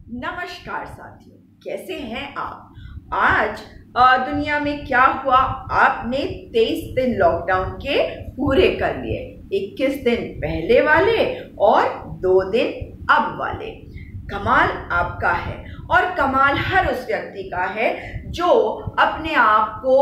नमस्कार साथियों, कैसे हैं आप। आज दुनिया में क्या हुआ, आपने 23 दिन लॉकडाउन के पूरे कर लिए। 21 दिन पहले वाले और 2 दिन अब वाले। कमाल आपका है और कमाल हर उस व्यक्ति का है जो अपने आप को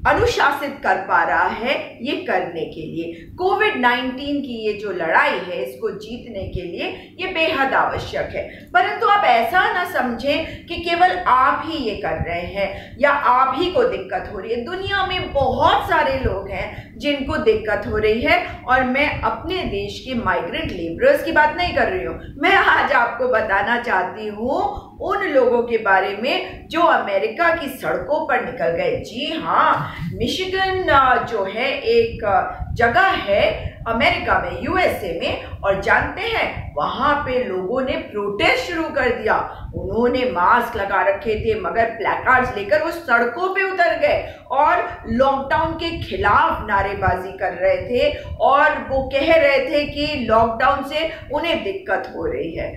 अनुशासित कर पा रहा है ये करने के लिए। कोविड-19 की ये जो लड़ाई है, इसको जीतने के लिए ये बेहद आवश्यक है। परंतु आप ऐसा ना समझें कि केवल आप ही ये कर रहे हैं या आप ही को दिक्कत हो रही है। दुनिया में बहुत सारे लोग हैं जिनको दिक्कत हो रही है और मैं अपने देश के माइग्रेंट लेबरर्स की बात नहीं कर रही हूँ। मैं आज आपको बताना चाहती हूँ उन लोगों के बारे में जो अमेरिका की सड़कों पर निकल गए। जी हाँ, मिशिगन जो है एक जगह है अमेरिका में, यूएसए में, और जानते हैं वहां पे लोगों ने प्रोटेस्ट शुरू कर दिया। उन्होंने मास्क लगा रखे थे मगर प्लैकार्ड्स लेकर वो सड़कों पे उतर गए और लॉकडाउन के खिलाफ नारेबाजी कर रहे थे और वो कह रहे थे कि लॉकडाउन से उन्हें दिक्कत हो रही है।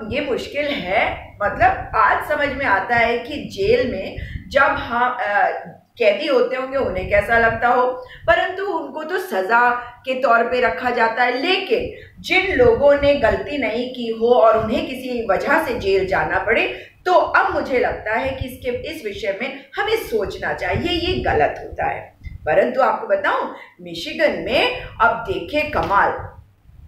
ये मुश्किल है। मतलब आज समझ में आता है कि जेल में जब हम कैदी होते होंगे उन्हें कैसा लगता हो, परंतु उनको तो सजा के तौर पे रखा जाता है। लेकिन जिन लोगों ने गलती नहीं की हो और उन्हें किसी वजह से जेल जाना पड़े, तो अब मुझे लगता है कि इस विषय में हमें सोचना चाहिए, ये गलत होता है। परंतु आपको बताऊं, मिशिगन में अब देखें कमाल,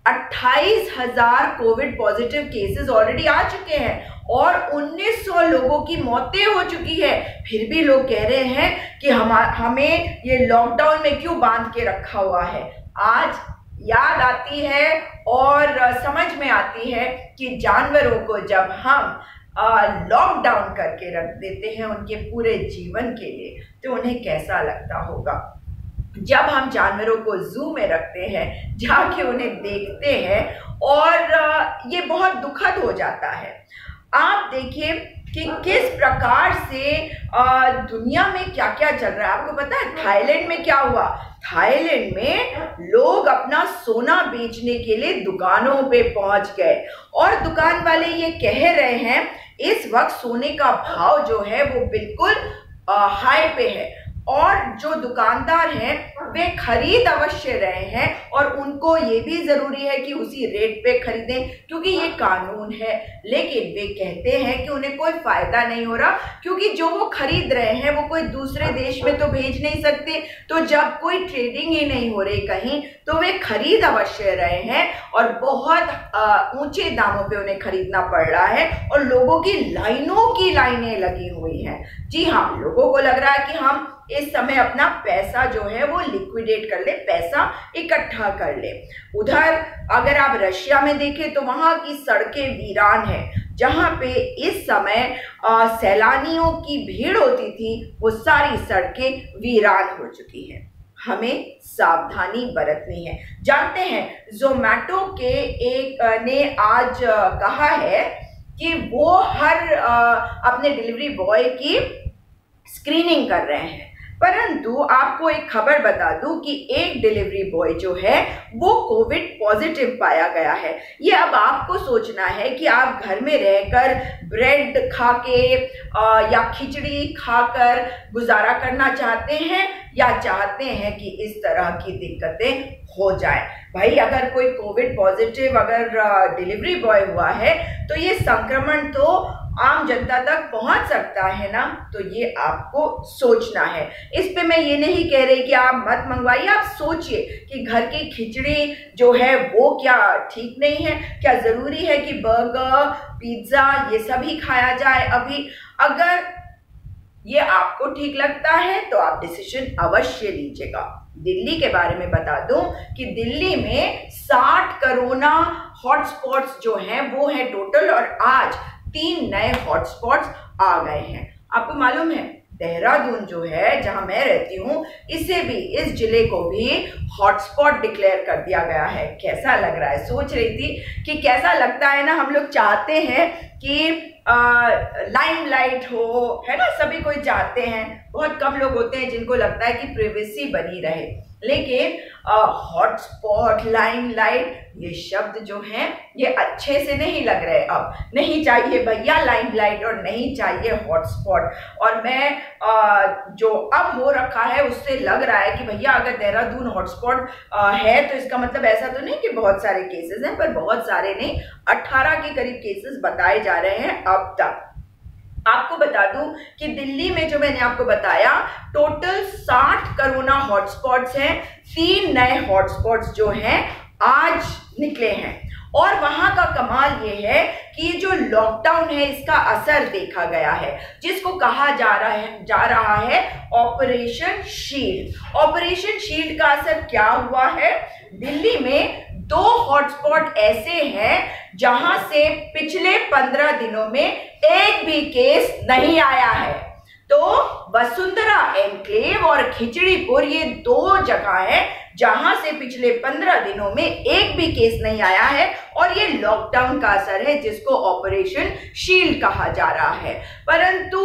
28,000 कोविड पॉजिटिव केसेस ऑलरेडी आ चुके हैं और 1900 लोगों की मौतें हो चुकी है। फिर भी लोग कह रहे हैं कि हमें ये लॉकडाउन में क्यों बांध के रखा हुआ है। आज याद आती है और समझ में आती है कि जानवरों को जब हम लॉकडाउन करके रख देते हैं उनके पूरे जीवन के लिए, तो उन्हें कैसा लगता होगा। जब हम जानवरों को जू में रखते हैं, जाके उन्हें देखते हैं और ये बहुत दुखद हो जाता है। आप देखिए कि किस प्रकार से दुनिया में क्या क्या चल रहा है। आपको पता है थाईलैंड में क्या हुआ। थाईलैंड में लोग अपना सोना बेचने के लिए दुकानों पे पहुंच गए और दुकान वाले ये कह रहे हैं इस वक्त सोने का भाव जो है वो बिल्कुल हाई पे है और जो दुकानदार हैं वे खरीद अवश्य रहे हैं और उनको ये भी जरूरी है कि उसी रेट पे खरीदें क्योंकि ये कानून है। लेकिन वे कहते हैं कि उन्हें कोई फायदा नहीं हो रहा क्योंकि जो वो खरीद रहे हैं वो कोई दूसरे देश में तो भेज नहीं सकते। तो जब कोई ट्रेडिंग ही नहीं हो रही कहीं, तो वे खरीद अवश्य रहे हैं और बहुत ऊंचे दामों पे उन्हें खरीदना पड़ रहा है और लोगों की लाइनों की लाइनें लगी हुई हैं। जी हाँ, लोगों को लग रहा है कि हम इस समय अपना पैसा जो है वो लिक्विडेट कर ले, पैसा इकट्ठा कर ले। उधर अगर आप रशिया में देखें तो वहां की सड़कें वीरान हैं। जहां पे इस समय सैलानियों की भीड़ होती थी वो सारी सड़कें वीरान हो चुकी हैं। हमें सावधानी बरतनी है। जानते हैं जोमैटो के एक ने आज कहा है कि वो हर अपने डिलीवरी बॉय की स्क्रीनिंग कर रहे हैं। परंतु आपको एक खबर बता दूं कि एक डिलीवरी बॉय जो है वो कोविड पॉजिटिव पाया गया है। ये अब आपको सोचना है कि आप घर में रहकर ब्रेड खा के या खिचड़ी खाकर गुजारा करना चाहते हैं या चाहते हैं कि इस तरह की दिक्कतें हो जाए। भाई अगर कोई कोविड पॉजिटिव अगर डिलीवरी बॉय हुआ है तो ये संक्रमण तो आम जनता तक पहुंच सकता है ना, तो ये आपको सोचना है। इस पे मैं ये नहीं कह रही कि आप मत मंगवाइए, आप सोचिए कि घर की खिचड़ी जो है वो क्या ठीक नहीं है, क्या जरूरी है कि बर्गर पिज्जा ये सभी खाया जाए अभी। अगर ये आपको ठीक लगता है तो आप डिसीजन अवश्य लीजिएगा। दिल्ली के बारे में बता दूं कि दिल्ली में 60 कोरोना हॉटस्पॉट्स जो हैं वो है टोटल और आज 3 नए हॉटस्पॉट्स आ गए हैं। आपको मालूम है देहरादून जो है जहां मैं रहती हूँ, इसे भी, इस जिले को भी हॉटस्पॉट डिक्लेयर कर दिया गया है। कैसा लग रहा है? सोच रही थी कि कैसा लगता है ना। हम लोग चाहते हैं कि लाइमलाइट हो, है ना, सभी कोई चाहते हैं। बहुत कम लोग होते हैं जिनको लगता है कि प्राइवेसी बनी रहे। लेकिन हॉटस्पॉट, लाइमलाइट, ये शब्द जो हैं ये अच्छे से नहीं लग रहे। अब नहीं चाहिए भैया लाइमलाइट और नहीं चाहिए हॉटस्पॉट। और मैं जो अब हो रखा है उससे लग रहा है कि भैया अगर देहरादून हॉटस्पॉट है तो इसका मतलब ऐसा तो नहीं कि बहुत सारे केसेस हैं, पर बहुत सारे नहीं, 18 के करीब केसेस बताए जा रहे हैं अब तक। आपको बता दूं कि दिल्ली में जो मैंने आपको बताया टोटल 60 कोरोना हॉटस्पॉट्स हैं। 3 नए हॉटस्पॉट्स जो हैं आज निकले हैं। और वहां का कमाल ये है कि जो लॉकडाउन है इसका असर देखा गया है, जिसको कहा जा रहा है ऑपरेशन शील्ड। ऑपरेशन शील्ड का असर क्या हुआ है? दिल्ली में 2 हॉटस्पॉट ऐसे हैं जहां से पिछले 15 दिनों में एक भी केस नहीं आया है। तो वसुंधरा एनक्लेव और खिचड़ीपुर ये 2 जगह है जहां से पिछले 15 दिनों में एक भी केस नहीं आया है, और ये लॉकडाउन का असर है जिसको ऑपरेशन शील्ड कहा जा रहा है। परंतु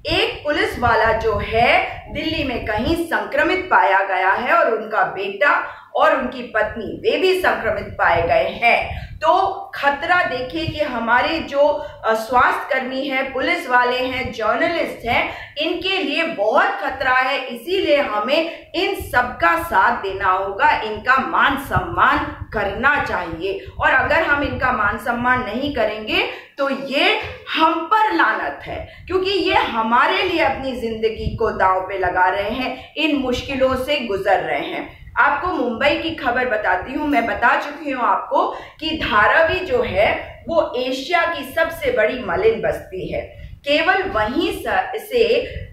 एक पुलिस वाला जो है दिल्ली में कहीं संक्रमित पाया गया है और उनका बेटा और उनकी पत्नी वे भी संक्रमित पाए गए हैं। तो खतरा देखिए कि हमारे जो स्वास्थ्य कर्मी हैं, पुलिस वाले हैं, जर्नलिस्ट हैं, इनके लिए बहुत खतरा है। इसीलिए हमें इन सबका साथ देना होगा, इनका मान सम्मान करना चाहिए। और अगर हम इनका मान सम्मान नहीं करेंगे तो ये हम पर लानत है, क्योंकि ये हमारे लिए अपनी जिंदगी को दांव पे लगा रहे हैं, इन मुश्किलों से गुजर रहे हैं। आपको मुंबई की खबर बताती हूँ। मैं बता चुकी हूँ आपको कि धारावी जो है वो एशिया की सबसे बड़ी मलिन बस्ती है। केवल वहीं से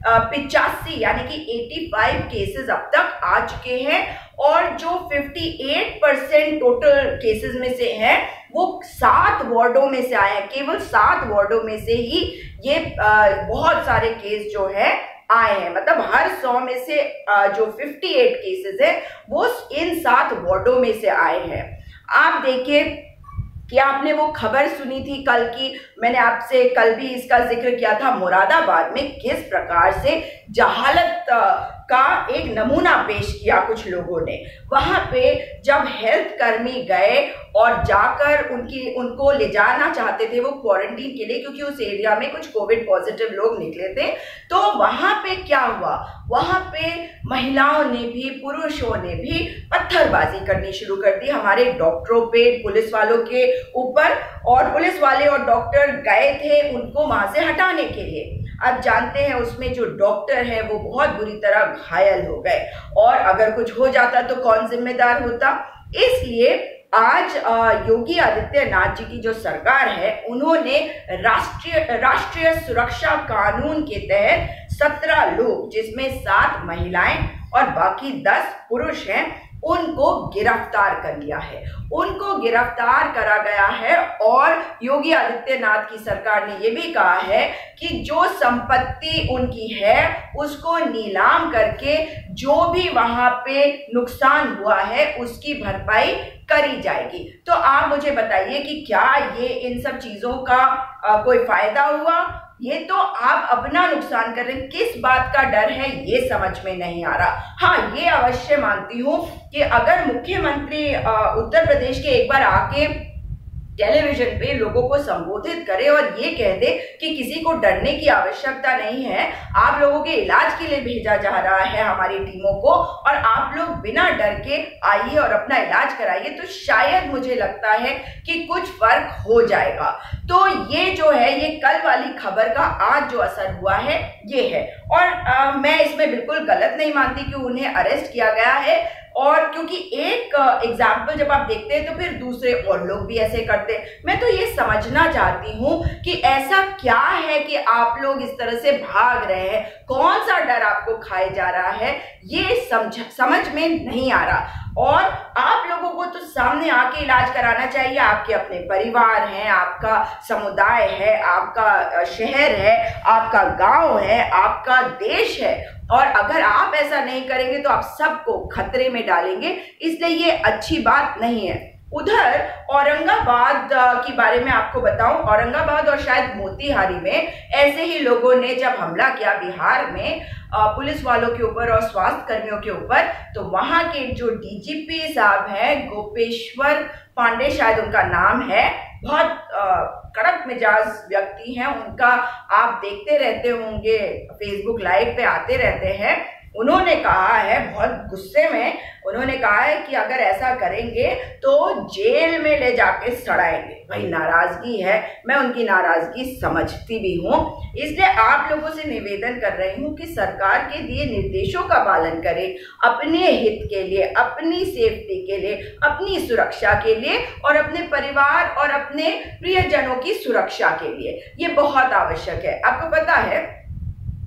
85 यानी कि 85 केसेस अब तक आ चुके हैं, और जो 58% टोटल केसेस में से हैं वो 7 वार्डों में से आए हैं। केवल 7 वार्डों में से ही ये बहुत सारे केस जो है आए हैं। मतलब हर 100 में से जो 58 केसेस है वो इन 7 वार्डों में से आए हैं। आप देखिए कि आपने वो खबर सुनी थी कल की, मैंने आपसे कल भी इसका जिक्र किया था, मुरादाबाद में किस प्रकार से जहालत का एक नमूना पेश किया कुछ लोगों ने। वहां पे जब हेल्थ कर्मी गए और जाकर उनको ले जाना चाहते थे वो क्वारंटीन के लिए, क्योंकि उस एरिया में कुछ कोविड पॉजिटिव लोग निकले थे, तो वहां पे क्या हुआ? वहां पे महिलाओं ने भी, पुरुषों ने भी पत्थरबाजी करनी शुरू कर दी हमारे डॉक्टरों पे, पुलिस वालों के ऊपर। और पुलिस वाले और डॉक्टर गए थे उनको वहां से हटाने के लिए। आप जानते हैं उसमें जो डॉक्टर है वो बहुत बुरी तरह घायल हो गए, और अगर कुछ हो जाता तो कौन जिम्मेदार होता? इसलिए आज योगी आदित्यनाथ जी की जो सरकार है उन्होंने राष्ट्रीय सुरक्षा कानून के तहत 17 लोग, जिसमें 7 महिलाएं और बाकी 10 पुरुष हैं, उनको गिरफ्तार कर लिया है। उनको गिरफ्तार करा गया है। और योगी आदित्यनाथ की सरकार ने यह भी कहा है कि जो संपत्ति उनकी है उसको नीलाम करके जो भी वहां पे नुकसान हुआ है उसकी भरपाई करी जाएगी। तो आप मुझे बताइए कि क्या ये इन सब चीजों का कोई फायदा हुआ? ये तो आप अपना नुकसान कर रहे हैं। किस बात का डर है ये समझ में नहीं आ रहा। हाँ, ये अवश्य मानती हूं कि अगर मुख्यमंत्री उत्तर प्रदेश के एक बार आके टेलीविजन पे लोगों को संबोधित करे और ये कह दे कि किसी को डरने की आवश्यकता नहीं है, आप लोगों के इलाज के लिए भेजा जा रहा है हमारी टीमों को, और आप लोग बिना डर के आइए और अपना इलाज कराइए, तो शायद मुझे लगता है कि कुछ फर्क हो जाएगा। तो ये जो है, ये कल वाली खबर का आज जो असर हुआ है ये है। और मैं इसमें बिल्कुल गलत नहीं मानती कि उन्हें अरेस्ट किया गया है, और क्योंकि एक एग्जाम्पल जब आप देखते हैं तो फिर दूसरे और लोग भी ऐसे करते हैं। मैं तो ये समझना चाहती हूँ कि ऐसा क्या है कि आप लोग इस तरह से भाग रहे हैं, कौन सा डर आपको खाए जा रहा है, ये समझ में नहीं आ रहा। और आप लोगों को तो सामने आके इलाज कराना चाहिए। आपके अपने परिवार हैं, आपका समुदाय है, आपका शहर है, आपका गांव है, आपका देश है, और अगर आप ऐसा नहीं करेंगे तो आप सबको खतरे में डालेंगे। इसलिए ये अच्छी बात नहीं है। उधर औरंगाबाद के बारे में आपको बताऊं, औरंगाबाद और शायद मोतिहारी में ऐसे ही लोगों ने जब हमला किया बिहार में पुलिस वालों के ऊपर और स्वास्थ्य कर्मियों के ऊपर, तो वहां के जो डीजीपी साहब हैं, गोपेश्वर पांडे शायद उनका नाम है, बहुत कड़क मिजाज व्यक्ति हैं। उनका आप देखते रहते होंगे, फेसबुक लाइव पे आते रहते हैं। उन्होंने कहा है, बहुत गुस्से में उन्होंने कहा है कि अगर ऐसा करेंगे तो जेल में ले जाके सड़ाएंगे। भाई नाराजगी है, मैं उनकी नाराजगी समझती भी हूँ। इसलिए आप लोगों से निवेदन कर रही हूँ कि सरकार के दिए निर्देशों का पालन करें, अपने हित के लिए, अपनी सेफ्टी के लिए, अपनी सुरक्षा के लिए और अपने परिवार और अपने प्रियजनों की सुरक्षा के लिए। ये बहुत आवश्यक है। आपको पता है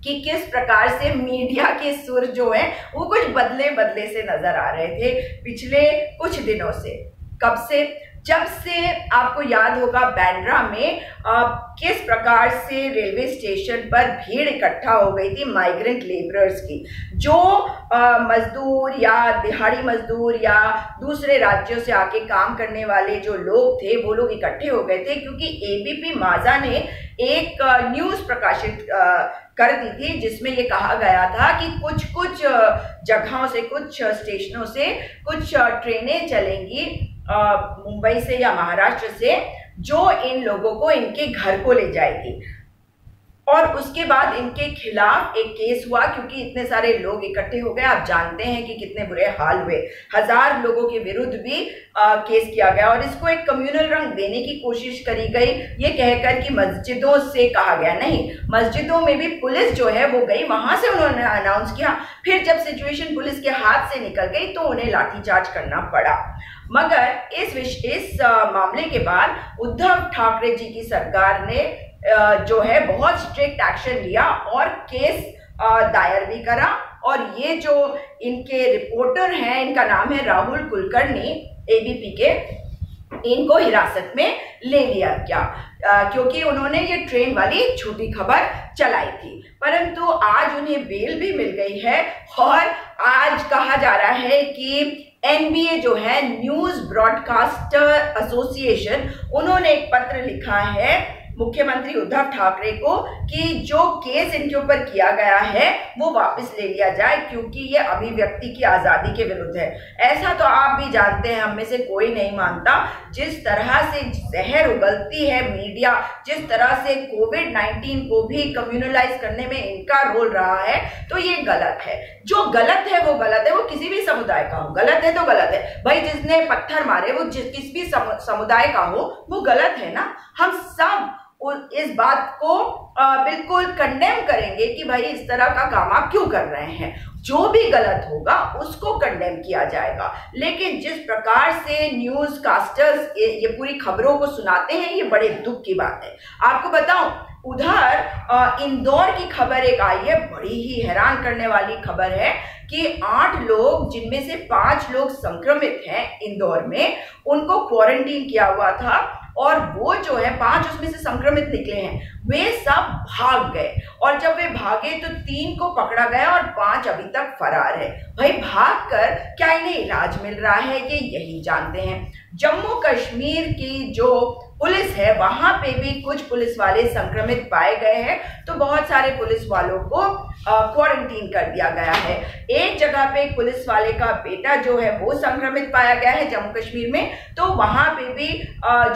कि किस प्रकार से मीडिया के सुर जो हैं वो कुछ बदले बदले से नजर आ रहे थे पिछले कुछ दिनों से। कब से? जब से आपको याद होगा बांद्रा में किस प्रकार से रेलवे स्टेशन पर भीड़ इकट्ठा हो गई थी माइग्रेंट लेबरर्स की, जो मजदूर या दिहाड़ी मजदूर या दूसरे राज्यों से आके काम करने वाले जो लोग थे वो लोग इकट्ठे हो गए थे, क्योंकि एबीपी माझा ने एक न्यूज प्रकाशित कर दी थी जिसमें ये कहा गया था कि कुछ कुछ जगहों से, कुछ स्टेशनों से कुछ ट्रेनें चलेंगी मुंबई से या महाराष्ट्र से, जो इन लोगों को इनके घर को ले जाएगी। और उसके बाद इनके खिलाफ एक केस हुआ, क्योंकि इतने सारे लोग इकट्ठे हो गए। आप जानते हैं कि कितने बुरे हाल हुए। 1000 लोगों के विरुद्ध भी केस किया गया और इसको एक कम्युनल रंग देने की कोशिश करी गई, ये कहकर कि मस्जिदों से कहा गया। नहीं, मस्जिदों में भी पुलिस जो है वो गई, वहां से उन्होंने अनाउंस किया। फिर जब सिचुएशन पुलिस के हाथ से निकल गई तो उन्हें लाठीचार्ज करना पड़ा। मगर इस मामले के बाद उद्धव ठाकरे जी की सरकार ने जो है बहुत स्ट्रिक्ट एक्शन लिया और केस दायर भी करा। और ये जो इनके रिपोर्टर हैं, इनका नाम है राहुल कुलकर्णी एबीपी के, इनको हिरासत में ले लिया गया क्योंकि उन्होंने ये ट्रेन वाली झूठी खबर चलाई थी। परंतु आज उन्हें बेल भी मिल गई है और आज कहा जा रहा है कि एनबीए जो है, न्यूज ब्रॉडकास्टर एसोसिएशन, उन्होंने एक पत्र लिखा है मुख्यमंत्री उद्धव ठाकरे को कि जो केस इनके ऊपर किया गया है वो वापस ले लिया जाए, क्योंकि ये अभिव्यक्ति की आजादी के विरुद्ध है। ऐसा तो आप भी जानते हैं, हम में से कोई नहीं मानता। जिस तरह से जहर उगलती है मीडिया, जिस तरह से कोविड-19 को भी कम्युनलाइज करने में इनका रोल रहा है, तो ये गलत है। जो गलत है वो गलत है, वो किसी भी समुदाय का हो, गलत है तो गलत है। भाई जिसने पत्थर मारे वो किसी भी समुदाय का हो, वो गलत है ना। हम सब इस बात को बिल्कुल कंडेम करेंगे कि भाई इस तरह का काम आप क्यों कर रहे हैं। जो भी गलत होगा उसको कंडेम किया जाएगा। लेकिन जिस प्रकार से न्यूज कास्टर्स ये पूरी खबरों को सुनाते हैं, ये बड़े दुख की बात है। आपको बताऊं, उधर इंदौर की खबर एक आई है, बड़ी ही हैरान करने वाली खबर है कि 8 लोग, जिनमें से 5 लोग संक्रमित हैं इंदौर में, उनको क्वारंटीन किया हुआ था और वो जो है 5 उसमें से संक्रमित निकले हैं, वे सब भाग गए। और जब वे भागे तो 3 को पकड़ा गया और 5 अभी तक फरार है। भाई भागकर क्या इन्हें इलाज मिल रहा है, ये यही जानते हैं। जम्मू कश्मीर की जो पुलिस है, वहां पे भी कुछ पुलिस वाले संक्रमित पाए गए हैं, तो बहुत सारे पुलिस वालों को क्वारंटीन कर दिया गया है। एक जगह पे एक पुलिस वाले का बेटा जो है वो संक्रमित पाया गया है जम्मू कश्मीर में, तो वहां पे भी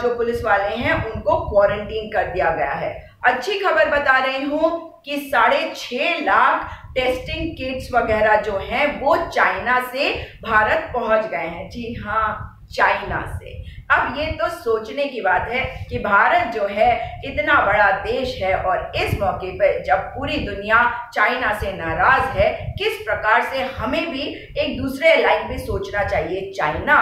जो पुलिस वाले हैं उनको क्वारंटीन कर दिया गया है। अच्छी खबर बता रही हूं कि 6.5 लाख टेस्टिंग किट्स वगैरह जो हैं वो चाइना से भारत पहुंच गए हैं। जी हाँ, चाइना से। अब ये तो सोचने की बात है कि भारत जो है इतना बड़ा देश है और इस मौके पर जब पूरी दुनिया चाइना से नाराज है, किस प्रकार से हमें भी एक दूसरे लाइन पे सोचना चाहिए। चाइना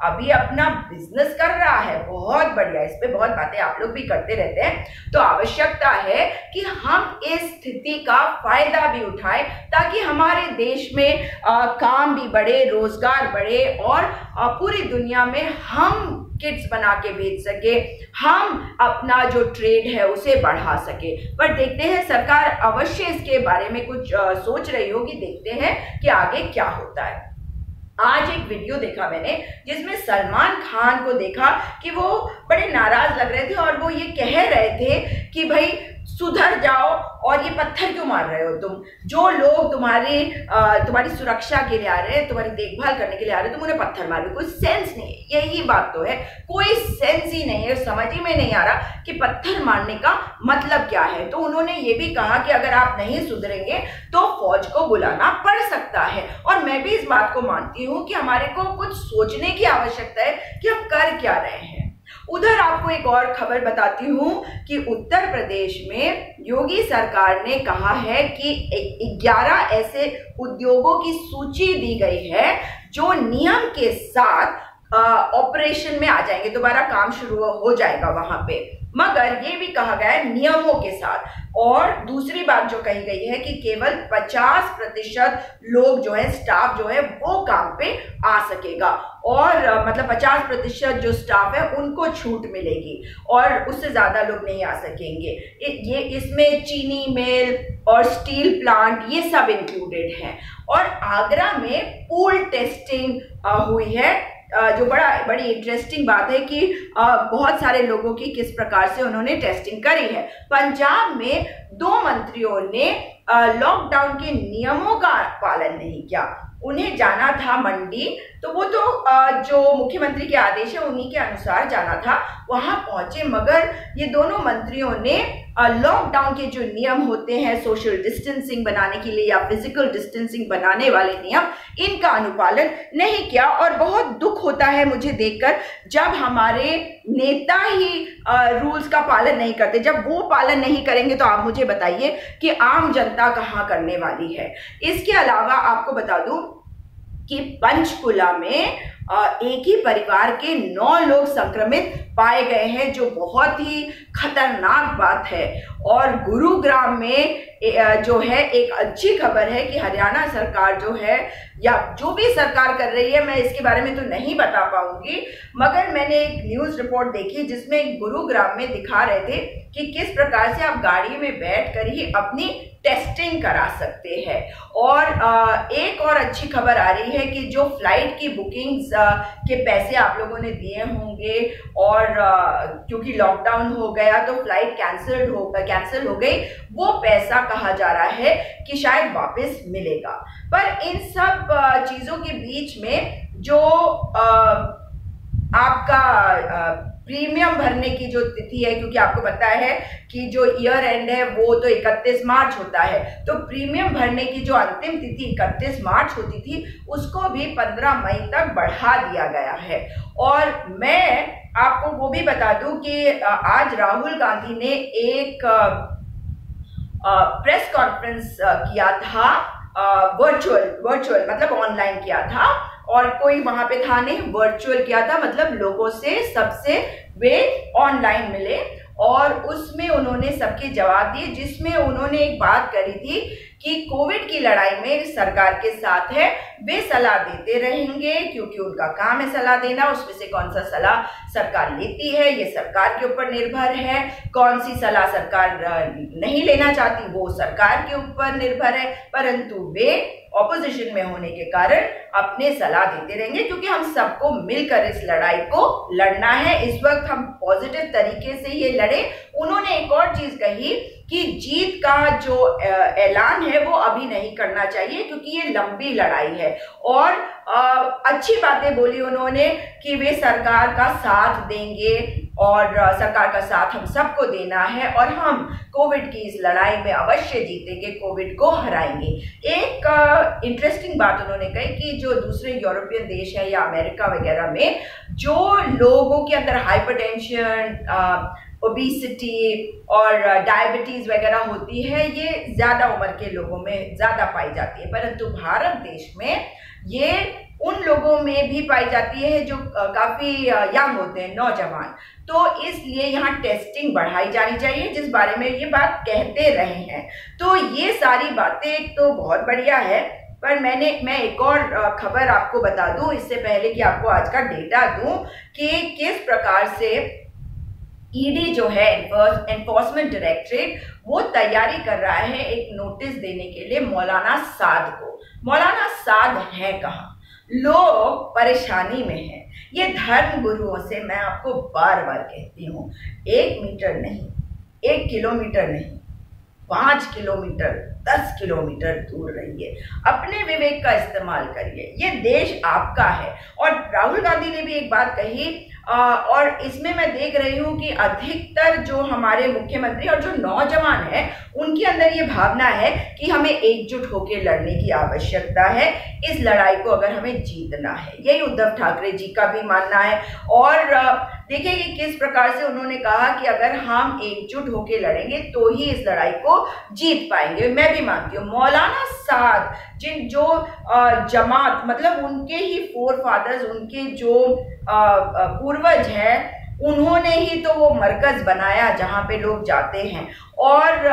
अभी अपना बिजनेस कर रहा है, बहुत बढ़िया, इस पे बहुत बातें आप लोग भी करते रहते हैं। तो आवश्यकता है कि हम इस स्थिति का फायदा भी उठाएं ताकि हमारे देश में काम भी बढ़े, रोजगार बढ़े और पूरी दुनिया में हम किट्स बना के बेच सके, हम अपना जो ट्रेड है उसे बढ़ा सके। पर देखते हैं, सरकार अवश्य इसके बारे में कुछ सोच रही होगी। देखते हैं कि आगे क्या होता है। आज एक वीडियो देखा मैंने जिसमें सलमान खान को देखा कि वो बड़े नाराज लग रहे थे और वो ये कह रहे थे कि भाई सुधर जाओ और ये पत्थर क्यों मार रहे हो तुम। जो लोग तुम्हारी सुरक्षा के लिए आ रहे हैं, तुम्हारी देखभाल करने के लिए आ रहे हैं, तुम उन्हें पत्थर मार रहे हो। कोई सेंस नहीं है, यही बात तो है, कोई सेंस ही नहीं है, समझ ही में नहीं आ रहा कि पत्थर मारने का मतलब क्या है। तो उन्होंने ये भी कहा कि अगर आप नहीं सुधरेंगे तो फौज को बुलाना पड़ सकता है। और मैं भी इस बात को मानती हूँ कि हमारे को कुछ सोचने की आवश्यकता है कि हम कर क्या रहे हैं। उधर आपको एक और खबर बताती हूँ कि उत्तर प्रदेश में योगी सरकार ने कहा है कि 11 ऐसे उद्योगों की सूची दी गई है जो नियम के साथ ऑपरेशन में आ जाएंगे, दोबारा काम शुरू हो जाएगा वहां पे, मगर ये भी कहा गया है नियमों के साथ। और दूसरी बात जो कही गई है कि केवल 50% लोग जो है, स्टाफ जो है वो काम पे आ सकेगा, और मतलब 50% जो स्टाफ है उनको छूट मिलेगी और उससे ज्यादा लोग नहीं आ सकेंगे। ये इसमें चीनी मिल और स्टील प्लांट ये सब इंक्लूडेड है। और आगरा में पूल टेस्टिंग हुई है, जो बड़ी इंटरेस्टिंग बात है कि बहुत सारे लोगों की किस प्रकार से उन्होंने टेस्टिंग करी है। पंजाब में 2 मंत्रियों ने लॉकडाउन के नियमों का पालन नहीं किया। उन्हें जाना था मंडी, तो वो तो जो मुख्यमंत्री के आदेश है उन्हीं के अनुसार जाना था, वहां पहुंचे, मगर ये दोनों मंत्रियों ने लॉकडाउन के जो नियम होते हैं सोशल डिस्टेंसिंग बनाने के लिए या फिजिकल डिस्टेंसिंग बनाने वाले नियम, इनका अनुपालन नहीं किया। और बहुत दुख होता है मुझे देखकर जब हमारे नेता ही रूल्स का पालन नहीं करते। जब वो पालन नहीं करेंगे तो आप मुझे बताइए कि आम जनता कहाँ करने वाली है। इसके अलावा आपको बता दूं कि पंचकुला में एक ही परिवार के 9 लोग संक्रमित पाए गए हैं, जो बहुत ही खतरनाक बात है। और गुरुग्राम में जो है एक अच्छी खबर है कि हरियाणा सरकार जो है, या जो भी सरकार कर रही है, मैं इसके बारे में तो नहीं बता पाऊंगी, मगर मैंने एक न्यूज रिपोर्ट देखी जिसमें गुरुग्राम में दिखा रहे थे कि किस प्रकार से आप गाड़ी में बैठकर ही अपनी टेस्टिंग करा सकते हैं। और एक और अच्छी खबर आ रही है कि जो फ्लाइट की बुकिंग्स के पैसे आप लोगों ने दिए होंगे, और क्योंकि लॉकडाउन हो गया तो फ्लाइट कैंसिल हो गई, वो पैसा कहा जा रहा है कि शायद वापस मिलेगा। पर इन सब चीजों के बीच में जो आपका प्रीमियम भरने की जो तिथि है, क्योंकि आपको पता है कि जो ईयर एंड है वो तो 31 मार्च होता है, तो प्रीमियम भरने की जो अंतिम तिथि 31 मार्च होती थी उसको भी 15 मई तक बढ़ा दिया गया है। और मैं आपको वो भी बता दूं कि आज राहुल गांधी ने एक प्रेस कॉन्फ्रेंस किया था, वर्चुअल मतलब ऑनलाइन किया था, और कोई वहां पे था नहीं, वर्चुअल किया था, मतलब लोगों से सबसे वे ऑनलाइन मिले और उसमें उन्होंने सबके जवाब दिए, जिसमें उन्होंने एक बात करी थी कि कोविड की लड़ाई में सरकार के साथ है, वे सलाह देते रहेंगे क्योंकि उनका काम है सलाह देना। उसमें से कौन सा सलाह सरकार लेती है ये सरकार के ऊपर निर्भर है, कौन सी सलाह सरकार नहीं लेना चाहती वो सरकार के ऊपर निर्भर है, परंतु वे ऑपोजिशन में होने के कारण अपने सलाह देते रहेंगे, क्योंकि हम सबको मिलकर इस लड़ाई को लड़ना है। इस वक्त हम पॉजिटिव तरीके से ये लड़े। उन्होंने एक और चीज कही कि जीत का जो ऐलान है वो अभी नहीं करना चाहिए क्योंकि ये लंबी लड़ाई है। और अच्छी बातें बोली उन्होंने कि वे सरकार का साथ देंगे और सरकार का साथ हम सबको देना है और हम कोविड की इस लड़ाई में अवश्य जीतेंगे, कोविड को हराएंगे। एक इंटरेस्टिंग बात उन्होंने कही कि जो दूसरे यूरोपियन देश है या अमेरिका वगैरह में जो लोगों के अंदर हाइपरटेंशन, ओबेसिटी और डायबिटीज वगैरह होती है, ये ज्यादा उम्र के लोगों में ज्यादा पाई जाती है, परंतु भारत देश में ये उन लोगों में भी पाई जाती है जो काफी यंग होते हैं, नौजवान। तो इसलिए यहाँ टेस्टिंग बढ़ाई जानी चाहिए, जिस बारे में ये बात कहते रहे हैं। तो ये सारी बातें तो बहुत बढ़िया है, पर मैं एक और खबर आपको बता दूं इससे पहले कि आपको आज का डेटा दूं कि किस प्रकार से ईडी जो है एनफोर्समेंट डायरेक्टरेट वो तैयारी कर रहा है एक नोटिस देने के लिए मौलाना साद को। मौलाना साद है कहाँ? लोग परेशानी में हैं। ये धर्म गुरुओं से मैं आपको बार बार कहती हूँ, 1 मीटर नहीं, 1 किलोमीटर नहीं, 5 किलोमीटर, 10 किलोमीटर दूर रहिए, अपने विवेक का इस्तेमाल करिए। ये देश आपका है। और राहुल गांधी ने भी एक बात कही, और इसमें मैं देख रही हूँ कि अधिकतर जो हमारे मुख्यमंत्री और जो नौजवान हैं उनके अंदर ये भावना है कि हमें एकजुट होकर लड़ने की आवश्यकता है, इस लड़ाई को अगर हमें जीतना है। यही उद्धव ठाकरे जी का भी मानना है। और देखिए कि किस प्रकार से उन्होंने कहा कि अगर हम एकजुट होकर लड़ेंगे तो ही इस लड़ाई को जीत पाएंगे। मैं भी मानती हूँ मौलाना साद जो जमात, मतलब उनके ही फोर फादर्स, उनके जो पूर्वज हैं, उन्होंने ही तो वो मरकज बनाया जहां पे लोग जाते हैं। और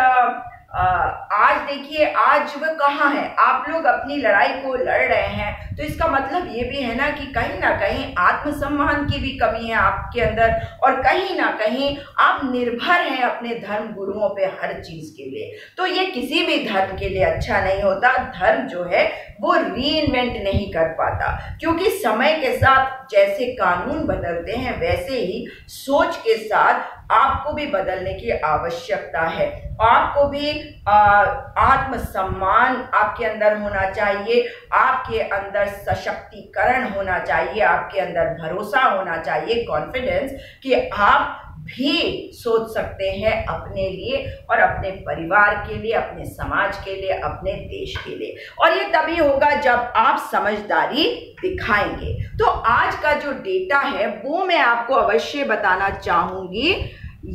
आज देखिए आज वह कहाँ है। आप लोग अपनी लड़ाई को लड़ रहे हैं तो इसका मतलब ये भी है ना कि कहीं ना कहीं आत्मसम्मान की भी कमी है आपके अंदर, और कहीं ना कहीं आप निर्भर हैं अपने धर्म गुरुओं पे हर चीज के लिए। तो ये किसी भी धर्म के लिए अच्छा नहीं होता। धर्म जो है वो रीइन्वेंट नहीं कर पाता, क्योंकि समय के साथ जैसे कानून बदलते हैं वैसे ही सोच के साथ आपको भी बदलने की आवश्यकता है। आपको भी आत्मसम्मान आपके अंदर होना चाहिए, आपके अंदर सशक्तिकरण होना चाहिए, आपके अंदर भरोसा होना चाहिए, कॉन्फिडेंस कि आप भी सोच सकते हैं अपने लिए और अपने परिवार के लिए, अपने समाज के लिए, अपने देश के लिए। और ये तभी होगा जब आप समझदारी दिखाएंगे। तो आज का जो डेटा है वो मैं आपको अवश्य बताना चाहूंगी।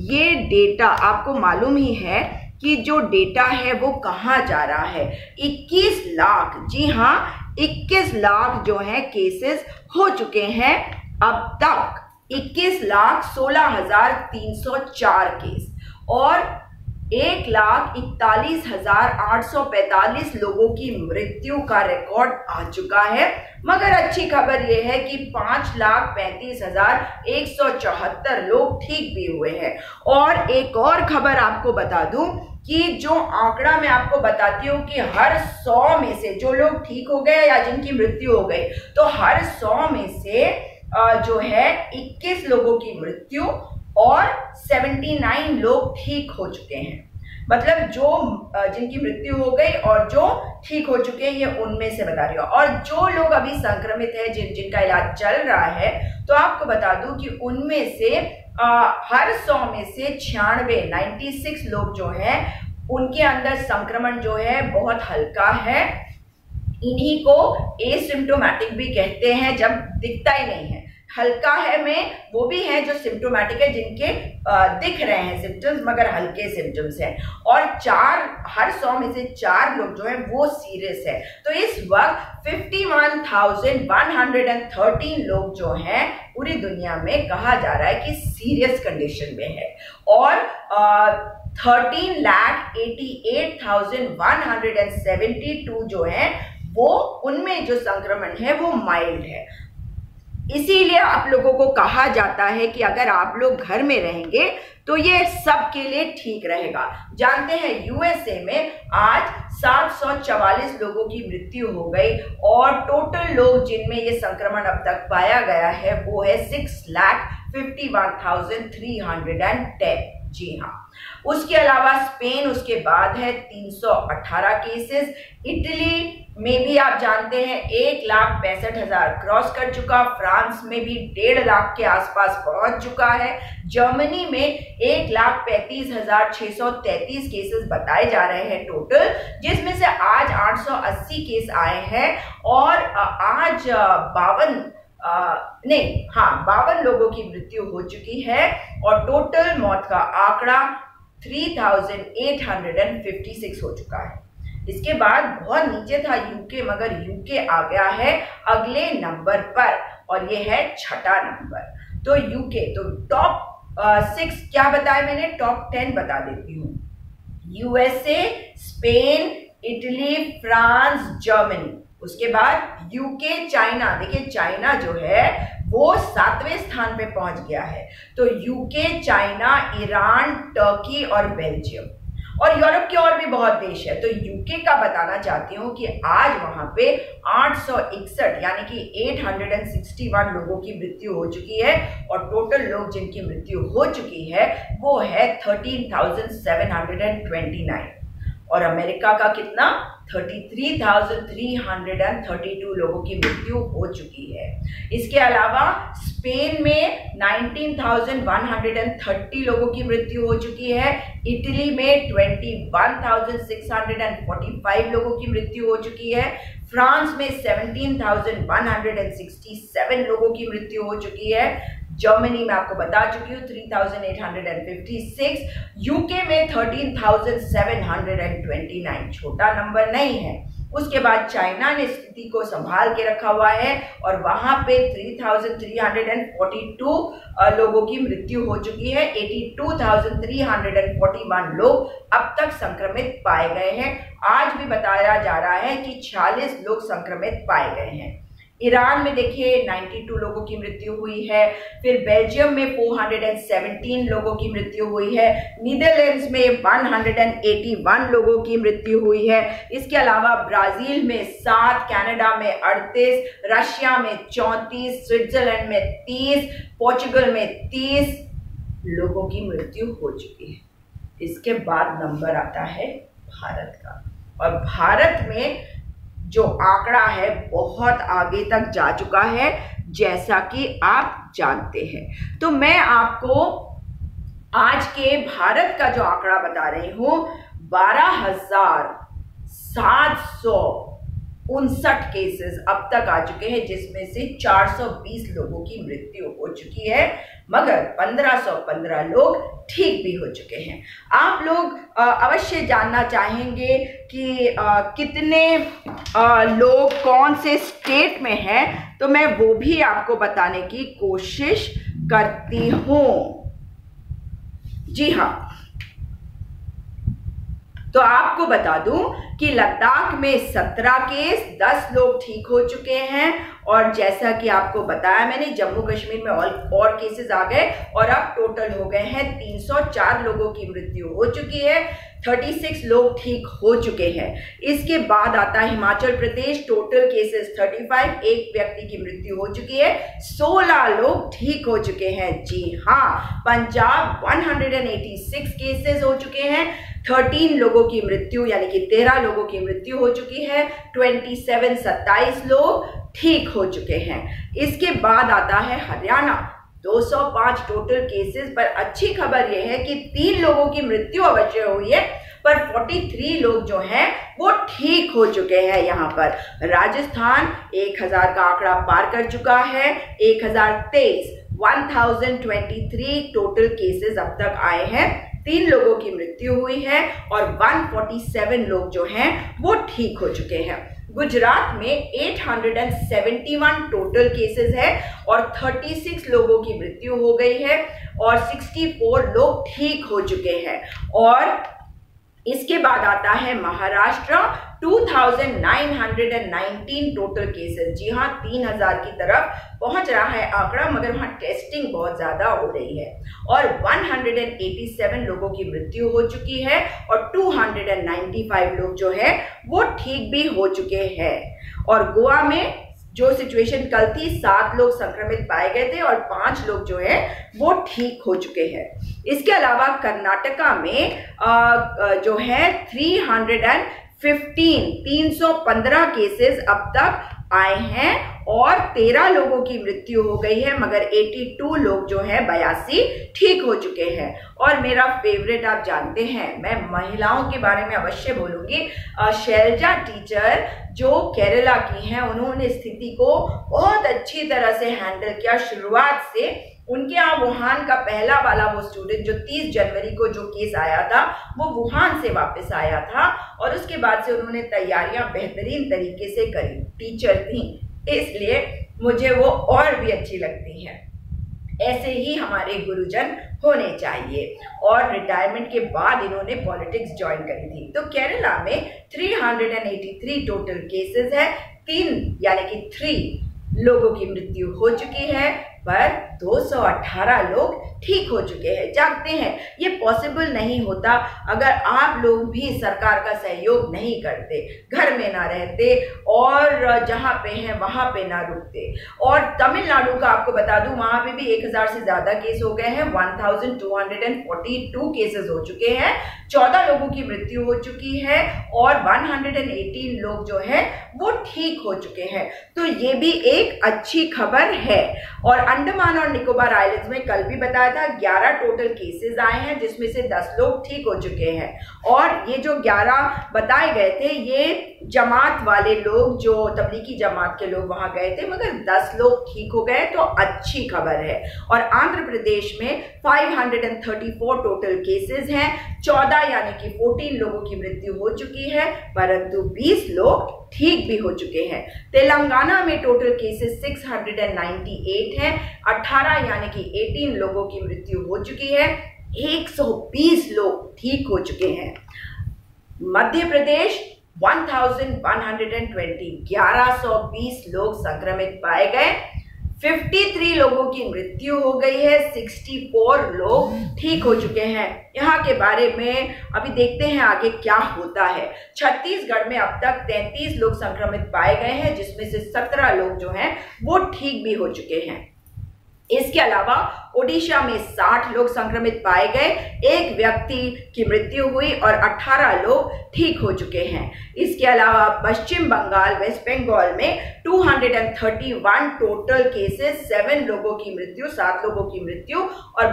ये डेटा आपको मालूम ही है कि जो डेटा है वो कहाँ जा रहा है। 21 लाख, जी हाँ 21 लाख जो है केसेस हो चुके हैं अब तक। 21,16,304 केस और 1,41,845 लोगों की मृत्यु का रिकॉर्ड आ चुका है। मगर अच्छी खबर यह है कि 5,35,174 लोग ठीक भी हुए हैं। और एक और खबर आपको बता दूं कि जो आंकड़ा मैं आपको बताती हूँ कि हर 100 में से जो लोग ठीक हो गए या जिनकी मृत्यु हो गई, तो हर 100 में से जो है 21 लोगों की मृत्यु और 79 लोग ठीक हो चुके हैं। मतलब जो जिनकी मृत्यु हो गई और जो ठीक हो चुके हैं, ये उनमें से बता रही हूँ। और जो लोग अभी संक्रमित है, जिनका इलाज चल रहा है, तो आपको बता दूं कि उनमें से हर 100 में से 96 लोग जो हैं उनके अंदर संक्रमण जो है बहुत हल्का है। इन्हीं को एसिम्प्टोमेटिक भी कहते हैं, जब दिखता ही नहीं है। हल्का है में वो भी हैं जो सिम्प्टोमेटिक है, जिनके दिख रहे हैं सिम्टम्स मगर हल्के सिम्टम्स हैं। और हर 100 में से 4 लोग जो हैं वो सीरियस है। तो इस वक्त 51,113 लोग जो हैं पूरी दुनिया में कहा जा रहा है कि सीरियस कंडीशन में है। और 13,88,172 जो है वो उनमें जो संक्रमण है वो माइल्ड है। इसीलिए आप लोगों को कहा जाता है कि अगर आप लोग घर में रहेंगे तो ये सबके लिए ठीक रहेगा। जानते हैं यूएसए में आज 744 लोगों की मृत्यु हो गई और टोटल लोग जिनमें ये संक्रमण अब तक पाया गया है वो है 6,51,310। जी हाँ, उसके अलावा स्पेन उसके बाद है 318 केसेस। इटली में भी आप जानते हैं 1,65,000 क्रॉस कर चुका। फ्रांस में भी 1.5 लाख के आसपास पहुंच चुका है। जर्मनी में 1,35,633 केसेस बताए जा रहे हैं टोटल, जिसमें से आज 880 केस आए हैं। और आज 52 लोगों की मृत्यु हो चुकी है और टोटल मौत का आंकड़ा 3,856 हो चुका है। इसके बाद बहुत नीचे था यूके, मगर यूके आ गया है अगले नंबर पर और ये है 6ठा नंबर। तो यूके, तो टॉप 6 क्या बताया मैंने, टॉप 10 बता देती हूँ। USA, Spain, Italy, France, Germany, उसके बाद यूके, चाइना। देखिए चाइना जो है वो 7वें स्थान पे पहुंच गया है। तो यूके, चाइना, ईरान, टर्की और बेल्जियम। और यूरोप के और भी बहुत देश है। तो यूके का बताना चाहती हूँ कि आज वहां पे 861 यानी कि 861 लोगों की मृत्यु हो चुकी है और टोटल लोग जिनकी मृत्यु हो चुकी है वो है 13,729। और अमेरिका का कितना 33,332 लोगों की मृत्यु हो चुकी है। इसके अलावा स्पेन में 19,130 लोगों की मृत्यु हो चुकी है। इटली में 21,645 लोगों की मृत्यु हो चुकी है। फ्रांस में 17,167 लोगों की मृत्यु हो चुकी है। जर्मनी में आपको बता चुकी हूँ 3,856। यूके में 13,729, छोटा नंबर नहीं है। उसके बाद चाइना ने स्थिति को संभाल के रखा हुआ है और वहां पे 3,342 लोगों की मृत्यु हो चुकी है। 82,341 लोग अब तक संक्रमित पाए गए हैं। आज भी बताया जा रहा है कि 46 लोग संक्रमित पाए गए हैं। ईरान में देखिए 92 लोगों की मृत्यु हुई है। फिर बेल्जियम में 417 लोगों की मृत्यु हुई है। नीदरलैंड्स में 181 लोगों की मृत्यु हुई है। इसके अलावा ब्राजील में 7, कनाडा में 38, रशिया में 34, स्विट्जरलैंड में 30, पोर्चुगल में 30 लोगों की मृत्यु हो चुकी है। इसके बाद नंबर आता है भारत का, और भारत में जो आंकड़ा है बहुत आगे तक जा चुका है जैसा कि आप जानते हैं। तो मैं आपको आज के भारत का जो आंकड़ा बता रही हूं 12,759 केसेस अब तक आ चुके हैं, जिसमें से 420 लोगों की मृत्यु हो चुकी है, मगर 1515 लोग ठीक भी हो चुके हैं। आप लोग अवश्य जानना चाहेंगे कि कितने लोग कौन से स्टेट में हैं, तो मैं वो भी आपको बताने की कोशिश करती हूँ। जी हाँ, तो आपको बता दूं कि लद्दाख में 17 केस, 10 लोग ठीक हो चुके हैं। और जैसा कि आपको बताया मैंने, जम्मू कश्मीर में और केसेस आ गए और अब टोटल हो गए हैं 304 लोगों की मृत्यु हो चुकी है। 36 लोग ठीक हो चुके हैं। इसके बाद आता है हिमाचल प्रदेश, टोटल केसेस 35, एक व्यक्ति की मृत्यु हो चुकी है, 16 लोग ठीक हो चुके हैं। जी हाँ, पंजाब 186 केसेस हो चुके हैं, 13 लोगों की मृत्यु यानी कि 13 लोगों की मृत्यु हो चुकी है, 27 लोग ठीक हो चुके हैं। इसके बाद आता है हरियाणा, 205 टोटल केसेस, पर अच्छी खबर यह है कि 3 लोगों की मृत्यु अवश्य हुई है, पर 43 लोग जो हैं वो ठीक हो चुके हैं। यहाँ पर राजस्थान 1000 का आंकड़ा पार कर चुका है, 1023, 1023 टोटल केसेस अब तक आए हैं, 3 लोगों की मृत्यु हुई है और 147 लोग जो हैं वो ठीक हो चुके हैं। गुजरात में 871 टोटल केसेस है और 36 लोगों की मृत्यु हो गई है और 64 लोग ठीक हो चुके हैं। और इसके बाद आता है महाराष्ट्र, 2919 टोटल केसेस। जी हाँ, 3000 की तरफ पहुंच रहा है आंकड़ा, मगर वहां टेस्टिंग बहुत ज्यादा हो रही है। और 187 लोगों की मृत्यु हो चुकी है और 295 लोग जो है वो ठीक भी हो चुके हैं। और गोवा में जो सिचुएशन कल थी, 7 लोग संक्रमित पाए गए थे और 5 लोग जो है वो ठीक हो चुके हैं। इसके अलावा कर्नाटका में जो है 315 केसेस अब तक आए हैं और 13 लोगों की मृत्यु हो गई है, मगर 82 लोग जो है 82 ठीक हो चुके हैं। और मेरा फेवरेट आप जानते हैं, मैं महिलाओं के बारे में अवश्य बोलूंगी। शैलजा टीचर जो केरला की हैं, उन्होंने स्थिति को बहुत अच्छी तरह से हैंडल किया। शुरुआत से उनके यहाँ वुहान का पहला वाला वो स्टूडेंट जो 30 जनवरी को जो केस आया था वो वुहान से वापस आया था और उसके बाद से उन्होंने तैयारियां बेहतरीन तरीके से करी। टीचर थी, इसलिए मुझे वो और भी अच्छी लगती हैं। ऐसे ही हमारे गुरुजन होने चाहिए। और रिटायरमेंट के बाद इन्होंने पॉलिटिक्स ज्वाइन करी थी। तो केरला में 383 टोटल केसेस है, 3 यानी कि 3 लोगों की मृत्यु हो चुकी है, पर 218 लोग ठीक हो चुके हैं। जानते हैं ये पॉसिबल नहीं होता अगर आप लोग भी सरकार का सहयोग नहीं करते, घर में ना रहते और जहां पे हैं वहां पे ना रुकते। और तमिलनाडु का आपको बता दूं, वहां पे भी 1000 से ज्यादा केस हो गए हैं, 1242 केसेस हो चुके हैं, 14 लोगों की मृत्यु हो चुकी है और 118 लोग जो है वो ठीक हो चुके हैं। तो ये भी एक अच्छी खबर है। और अंडमान और निकोबार आइलैंड्स में कल भी बताया था 11 टोटल केसेस आए हैं, जिसमें से 10 लोग ठीक हो चुके हैं। और ये जो 11 बताए गए थे ये जमात वाले लोग, जो तबलीगी जमात के लोग वहां गए थे, मगर 10 लोग ठीक हो गए, तो अच्छी खबर है। और आंध्र प्रदेश में 534 टोटल केसेस हैं, 14 यानी कि 14 लोगों की मृत्यु हो चुकी है, परंतु 20 लोग ठीक भी हो चुके हैं। तेलंगाना में टोटल केसेस 698 हैं, 18 यानी कि 18 लोगों की मृत्यु हो चुकी है, 120 लोग ठीक हो चुके हैं। मध्य प्रदेश 1120 लोग संक्रमित पाए गए, 53 लोगों की मृत्यु हो गई है, 64 लोग ठीक हो चुके हैं। यहाँ के बारे में अभी देखते हैं आगे क्या होता है। छत्तीसगढ़ में अब तक 33 लोग संक्रमित पाए गए हैं, जिसमें से 17 लोग जो हैं वो ठीक भी हो चुके हैं। इसके अलावा ओडिशा में 60 लोग संक्रमित पाए गए, 1 व्यक्ति की मृत्यु हुई और 18 लोग ठीक हो चुके हैं। इसके अलावा पश्चिम बंगाल, वेस्ट बंगाल में 231 टोटल केसेस, 7 लोगों की मृत्यु, 7 लोगों की मृत्यु और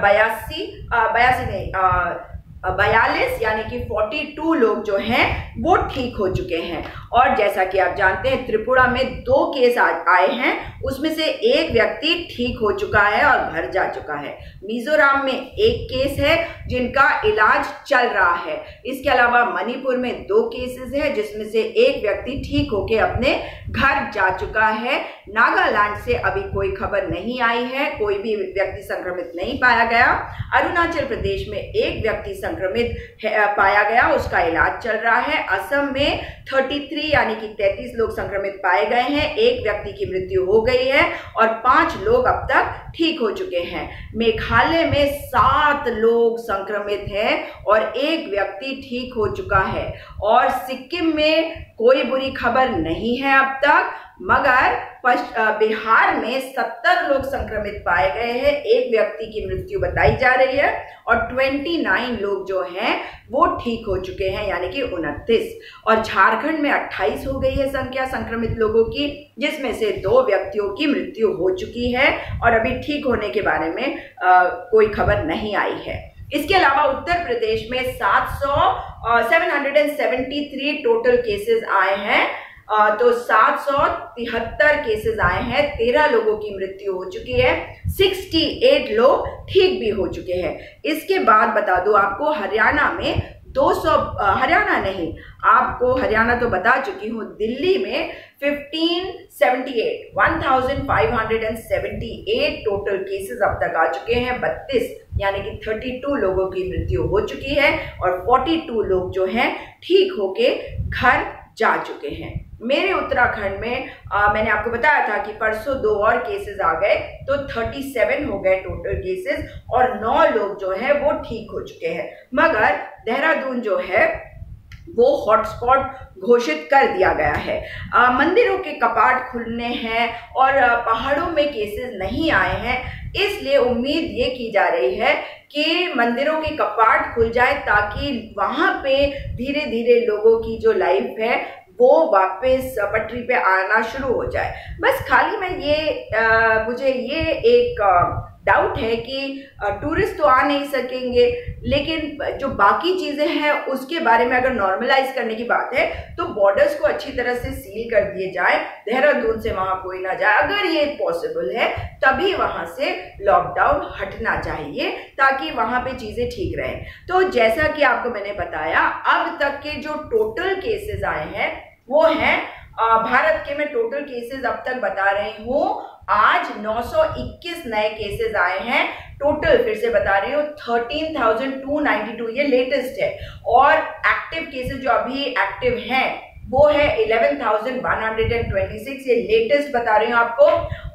42 यानी कि 42 लोग जो हैं वो ठीक हो चुके हैं। और जैसा कि आप जानते हैं त्रिपुरा में 2 केस आए हैं, उसमें से 1 व्यक्ति ठीक हो चुका है और घर जा चुका है। मिजोरम में 1 केस है जिनका इलाज चल रहा है। इसके अलावा मणिपुर में 2 केसेस है, जिसमें से 1 व्यक्ति ठीक होके अपने घर जा चुका है। नागालैंड से अभी कोई खबर नहीं आई है, कोई भी व्यक्ति संक्रमित नहीं पाया गया। अरुणाचल प्रदेश में 1 व्यक्ति संक्रमित पाया गया, उसका इलाज चल रहा है। असम में 33 यानी कि 33 लोग संक्रमित पाए गए हैं, 1 व्यक्ति की मृत्यु हो गई है और 5 लोग अब तक ठीक हो चुके हैं। मेघालय में 7 लोग संक्रमित हैं और 1 व्यक्ति ठीक हो चुका है। और सिक्किम में कोई बुरी खबर नहीं है अब तक, मगर बिहार में 70 लोग संक्रमित पाए गए हैं, 1 व्यक्ति की मृत्यु बताई जा रही है और 29 लोग जो हैं वो ठीक हो चुके हैं, यानी कि 29। और झारखंड में 28 हो गई है संख्या संक्रमित लोगों की, जिसमें से 2 व्यक्तियों की मृत्यु हो चुकी है और अभी ठीक होने के बारे में कोई खबर नहीं आई है। इसके अलावा उत्तर प्रदेश में 773 टोटल केसेस आए हैं, तो 773 केसेस आए हैं, 13 लोगों की मृत्यु हो चुकी है, 68 लोग ठीक भी हो चुके हैं। इसके बाद बता दूं आपको हरियाणा में 200, हरियाणा नहीं, आपको हरियाणा तो बता चुकी हूँ, दिल्ली में 1578 टोटल केसेस अब तक आ चुके हैं, 32 यानी कि 32 लोगों की मृत्यु हो चुकी है और 42 लोग जो हैं ठीक होके घर जा चुके हैं। मेरे उत्तराखंड में मैंने आपको बताया था कि परसों 2 और केसेस आ गए, तो 37 हो गए टोटल केसेस और 9 लोग जो है वो ठीक हो चुके हैं। मगर देहरादून जो है वो हॉटस्पॉट घोषित कर दिया गया है। मंदिरों के कपाट खुलने हैं और पहाड़ों में केसेस नहीं आए हैं, इसलिए उम्मीद ये की जा रही है कि मंदिरों के कपाट खुल जाए ताकि वहां पे धीरे धीरे लोगों की जो लाइफ है वो वापस पटरी पे आना शुरू हो जाए। बस खाली मैं मुझे ये एक डाउट है कि टूरिस्ट तो आ नहीं सकेंगे, लेकिन जो बाकी चीजें हैं उसके बारे में अगर नॉर्मलाइज करने की बात है तो बॉर्डर्स को अच्छी तरह से सील कर दिए जाए, देहरादून से वहां कोई ना जाए। अगर ये पॉसिबल है तभी वहां से लॉकडाउन हटना चाहिए ताकि वहां पे चीजें ठीक रहें। तो जैसा कि आपको मैंने बताया, अब तक के जो टोटल केसेस आए हैं वो हैं भारत के, मैं टोटल केसेस अब तक बता रही हूँ, आज 921 नए केसेस आए हैं। टोटल फिर से बता रही हूँ 13,292, ये लेटेस्ट है। और एक्टिव केसेस जो अभी एक्टिव हैं वो है 11,126, ये लेटेस्ट बता रही हूँ आपको।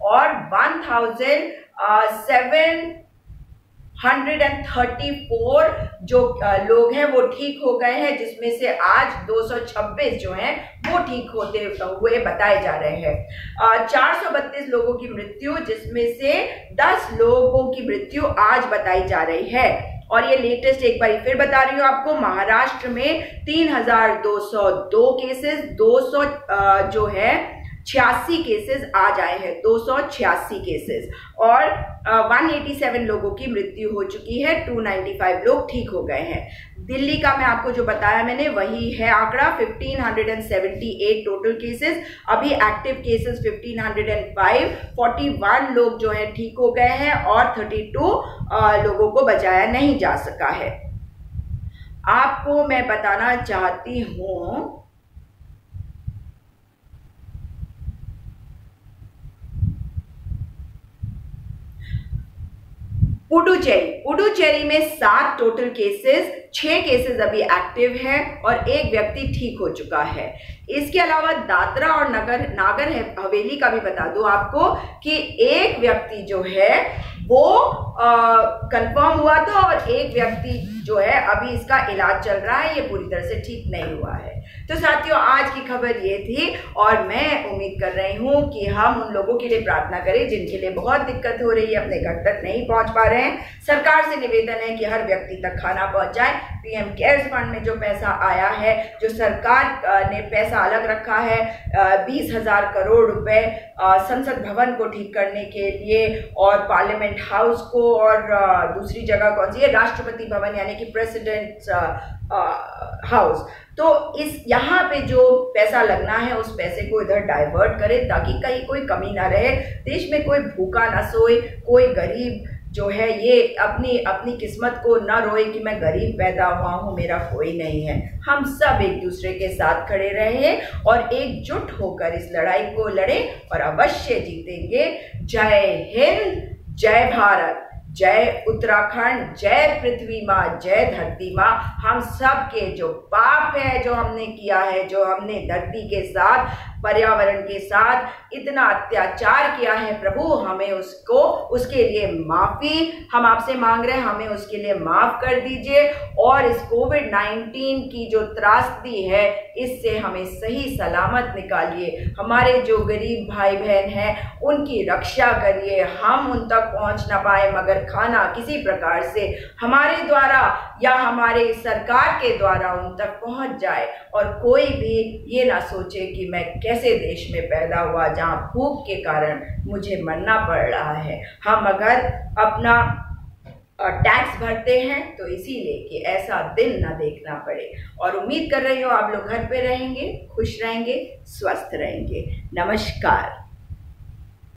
और 1,734 जो लोग हैं वो ठीक हो गए हैं, जिसमें से आज 226 जो हैं वो ठीक होते हुए बताए जा रहे हैं। 432 लोगों की मृत्यु, जिसमें से 10 लोगों की मृत्यु आज बताई जा रही है। और ये लेटेस्ट एक बार फिर बता रही हूँ आपको, महाराष्ट्र में 3,202 केसेस, 200 जो है 86 केसेस आज आए हैं, 286 केसेस। और 187 लोगों की मृत्यु हो चुकी है, 295 लोग ठीक हो गए हैं। दिल्ली का मैं आपको जो बताया मैंने वही है आंकड़ा, 1578 टोटल केसेस। अभी एक्टिव केसेस 1505, 41 लोग जो है ठीक हो गए हैं और 32 लोगों को बचाया नहीं जा सका है। आपको मैं बताना चाहती हूं पुडुचेरी में 7 टोटल केसेस, 6 केसेस अभी एक्टिव हैं और एक व्यक्ति ठीक हो चुका है। इसके अलावा दादरा और नागर हवेली का भी बता दूं आपको कि एक व्यक्ति जो है वो कंफर्म हुआ था और एक व्यक्ति जो है अभी इसका इलाज चल रहा है, ये पूरी तरह से ठीक नहीं हुआ है। तो साथियों, आज की खबर ये थी और मैं उम्मीद कर रही हूँ कि हम उन लोगों के लिए प्रार्थना करें जिनके लिए बहुत दिक्कत हो रही है, अपने घर तक नहीं पहुंच पा रहे हैं। सरकार से निवेदन है कि हर व्यक्ति तक खाना पहुंचाए। पीएम केयर्स फंड में जो पैसा आया है, जो सरकार ने पैसा अलग रखा है 20,000 करोड़ रुपए संसद भवन को ठीक करने के लिए और पार्लियामेंट हाउस को, और दूसरी जगह कौन सी है, राष्ट्रपति भवन यानी कि प्रेसिडेंट हाउस। तो इस यहाँ पे जो पैसा लगना है उस पैसे को इधर डाइवर्ट करें ताकि कहीं कोई कमी ना रहे, देश में कोई भूखा ना सोए, कोई गरीब जो है ये अपनी किस्मत को न रोए कि मैं गरीब पैदा हुआ हूँ, मेरा कोई नहीं है। हम सब एक दूसरे के साथ खड़े रहे और एकजुट होकर इस लड़ाई को लड़े और अवश्य जीतेंगे। जय हिंद, जय भारत, जय उत्तराखंड, जय पृथ्वी माँ, जय धरती माँ। हम सब के जो पाप है, जो हमने किया है, जो हमने धरती के साथ, पर्यावरण के साथ इतना अत्याचार किया है, प्रभु हमें उसके लिए माफी हम आपसे मांग रहे हैं, हमें उसके लिए माफ कर दीजिए। और इस कोविड-19 की जो त्रासदी है इससे हमें सही सलामत निकालिए। हमारे जो गरीब भाई बहन हैं उनकी रक्षा करिए। हम उन तक पहुंच ना पाए मगर खाना किसी प्रकार से हमारे द्वारा या हमारे सरकार के द्वारा उन तक पहुंच जाए और कोई भी ये ना सोचे कि मैं कैसे देश में पैदा हुआ जहां भूख के कारण मुझे मरना पड़ रहा है। हम अगर अपना टैक्स भरते हैं तो इसीलिए कि ऐसा दिन ना देखना पड़े। और उम्मीद कर रही हूँ आप लोग घर पे रहेंगे, खुश रहेंगे, स्वस्थ रहेंगे। नमस्कार।